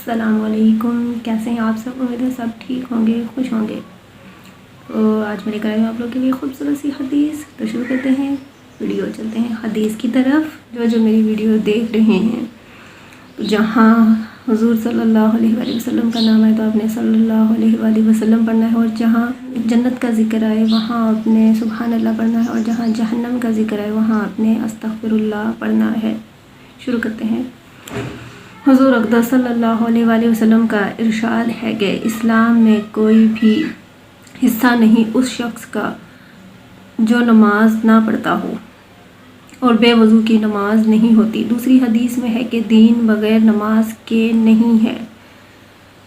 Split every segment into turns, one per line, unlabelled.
السلام علیکم، کیسے ہیں آپ سب؟ امید ہے سب ٹھیک ہوں گے، خوش ہوں گے۔ تو آج میں لے کر آئی ہوں آپ لوگوں کے لیے خوبصورت سی حدیث۔ تو شروع کرتے ہیں ویڈیو، چلتے ہیں حدیث کی طرف۔ جو میری ویڈیو دیکھ رہے ہیں، جہاں حضور صلی اللہ علیہ وآلہ وسلم کا نام ہے تو آپ نے صلی اللہ علیہ وآلہ وسلم پڑھنا ہے، اور جہاں جنت کا ذکر آئے وہاں آپ نے سبحان اللہ پڑھنا ہے، اور جہاں جہنم کا ذکر آئے وہاں آپ نے استغفر اللہ پڑھنا ہے۔ شروع کرتے ہیں۔ حضور اقدس صلی اللہ علیہ وآلہ وسلم کا ارشاد ہے کہ اسلام میں کوئی بھی حصہ نہیں اس شخص کا جو نماز نہ پڑھتا ہو، اور بے وضو کی نماز نہیں ہوتی۔ دوسری حدیث میں ہے کہ دین بغیر نماز کے نہیں ہے۔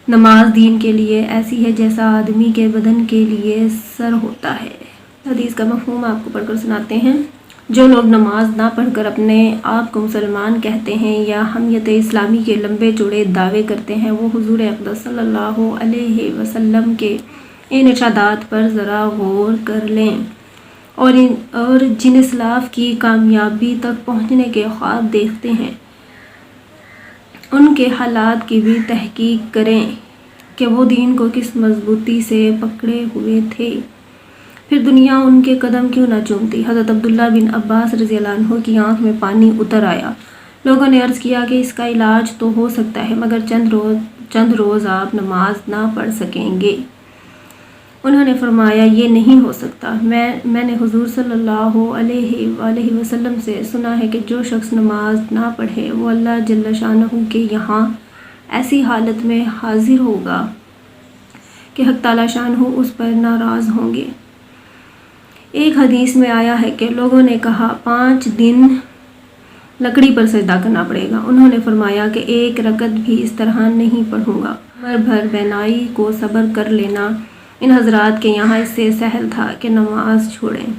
نماز دین کے لیے ایسی ہے جیسا آدمی کے بدن کے لیے سر ہوتا ہے۔ حدیث کا مفہوم آپ کو پڑھ کر سناتے ہیں۔ جو لوگ نماز نہ پڑھ کر اپنے آپ کو مسلمان کہتے ہیں یا حمیت اسلامی کے لمبے چوڑے دعوے کرتے ہیں، وہ حضور اقدس صلی اللہ علیہ وسلم کے ان ارشادات پر ذرا غور کر لیں، اور جن اسلاف کی کامیابی تک پہنچنے کے خواب دیکھتے ہیں ان کے حالات کی بھی تحقیق کریں کہ وہ دین کو کس مضبوطی سے پکڑے ہوئے تھے، پھر دنیا ان کے قدم کیوں نہ چومتی۔ حضرت عبداللہ بن عباس رضی اللہ عنہ کی آنکھ میں پانی اتر آیا۔ لوگوں نے عرض کیا کہ اس کا علاج تو ہو سکتا ہے، مگر چند روز آپ نماز نہ پڑھ سکیں گے۔ انہوں نے فرمایا یہ نہیں ہو سکتا۔ میں نے حضور صلی اللہ علیہ وآلہ وسلم سے سنا ہے کہ جو شخص نماز نہ پڑھے وہ اللہ جل شانہ کے یہاں ایسی حالت میں حاضر ہوگا کہ حق تعالی شانہ اس پر ناراض ہوں گے۔ ایک حدیث میں آیا ہے کہ لوگوں نے کہا 5 دن لکڑی پر سجدہ کرنا پڑے گا۔ انہوں نے فرمایا کہ 1 رکعت بھی اس طرح نہیں پڑھوں گا۔ عمر بھر بینائی کو صبر کر لینا ان حضرات کے یہاں اس سے سہل تھا کہ نماز چھوڑیں،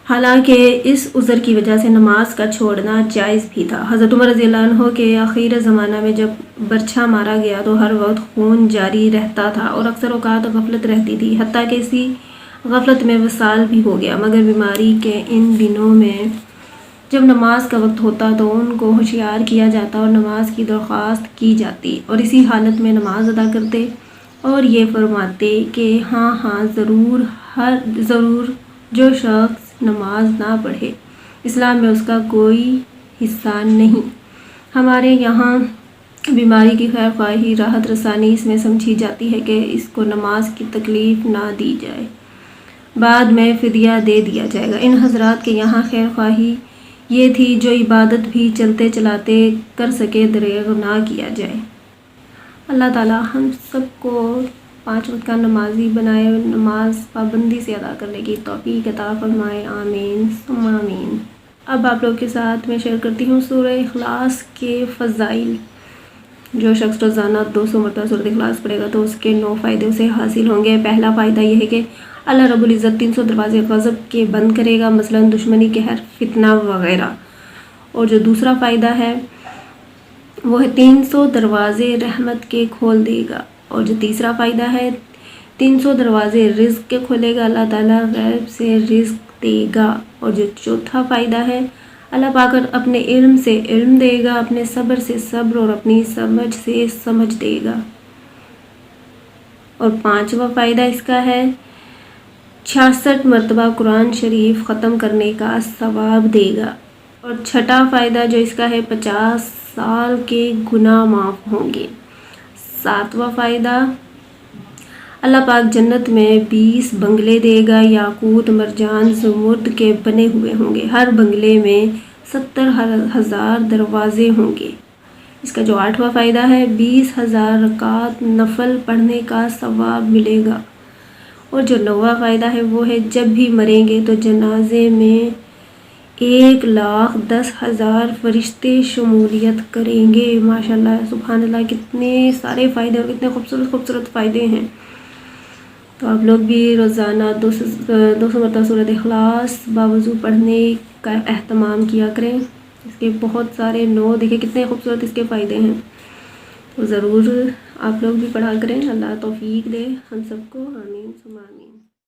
حالانکہ اس عذر کی وجہ سے نماز کا چھوڑنا جائز بھی تھا۔ حضرت عمر رضی اللہ عنہ کے آخر زمانہ میں جب برچھا مارا گیا تو ہر وقت خون جاری رہتا تھا اور اکثر اوقات غفلت رہتی تھی، حتیٰ کہ اسی غفلت میں وصال بھی ہو گیا۔ مگر بیماری کے ان دنوں میں جب نماز کا وقت ہوتا تو ان کو ہوشیار کیا جاتا اور نماز کی درخواست کی جاتی، اور اسی حالت میں نماز ادا کرتے اور یہ فرماتے کہ ہاں ضرور جو شخص نماز نہ پڑھے اسلام میں اس کا کوئی حصہ نہیں۔ ہمارے یہاں بیماری کی خیر خواہی، راحت رسانی اس میں سمجھی جاتی ہے کہ اس کو نماز کی تکلیف نہ دی جائے، بعد میں فدیہ دے دیا جائے گا۔ ان حضرات کے یہاں خیر خواہی یہ تھی جو عبادت بھی چلتے چلاتے کر سکے، دریغ نہ کیا جائے۔ اللہ تعالی ہم سب کو 5 وقت کا نمازی بنائے، نماز پابندی سے ادا کرنے کی توفیق عطا فرمائے، آمین ثم آمین۔ اب آپ لوگ کے ساتھ میں شیئر کرتی ہوں سورہ اخلاص کے فضائل۔ جو شخص روزانہ 200 مرتبہ سورۃ اخلاص پڑھے گا تو اس کے 9 فائدے اسے حاصل ہوں گے۔ پہلا فائدہ یہ ہے کہ اللہ رب العزت 300 دروازے غضب کے بند کرے گا، مثلا دشمنی، قہر، فتنہ وغیرہ۔ اور جو دوسرا فائدہ ہے وہ ہے 300 دروازے رحمت کے کھول دے گا۔ اور جو تیسرا فائدہ ہے 300 دروازے رزق کے کھولے گا، اللہ تعالیٰ غیب سے رزق دے گا۔ اور جو چوتھا فائدہ ہے اللہ پاک اپنے علم سے علم دے گا، اپنے صبر سے صبر اور اپنی سمجھ سے سمجھ دے گا۔ اور 5واں فائدہ اس کا ہے 66 مرتبہ قرآن شریف ختم کرنے کا ثواب دے گا۔ اور 6واں فائدہ جو اس کا ہے 50 سال کے گناہ معاف ہوں گے۔ 7واں فائدہ اللہ پاک جنت میں 20 بنگلے دے گا، یاقوت، مرجان، زمرد کے بنے ہوئے ہوں گے۔ ہر بنگلے میں 70,000 دروازے ہوں گے۔ اس کا جو 8واں فائدہ ہے 20,000 رکعات نفل پڑھنے کا ثواب ملے گا۔ اور جو 9واں فائدہ ہے وہ ہے جب بھی مریں گے تو جنازے میں 1,10,000 فرشتے شمولیت کریں گے۔ ماشاءاللہ سبحان اللہ، کتنے سارے فائدے اور کتنے خوبصورت فائدے ہیں۔ تو آپ لوگ بھی روزانہ 200 مرتبہ سورۃ اخلاص باوضو پڑھنے کا اہتمام کیا کریں۔ اس کے بہت سارے دیکھیں کتنے خوبصورت اس کے فائدے ہیں، تو ضرور آپ لوگ بھی پڑھا کریں۔ اللہ توفیق دے ہم سب کو، آمین ثم آمین۔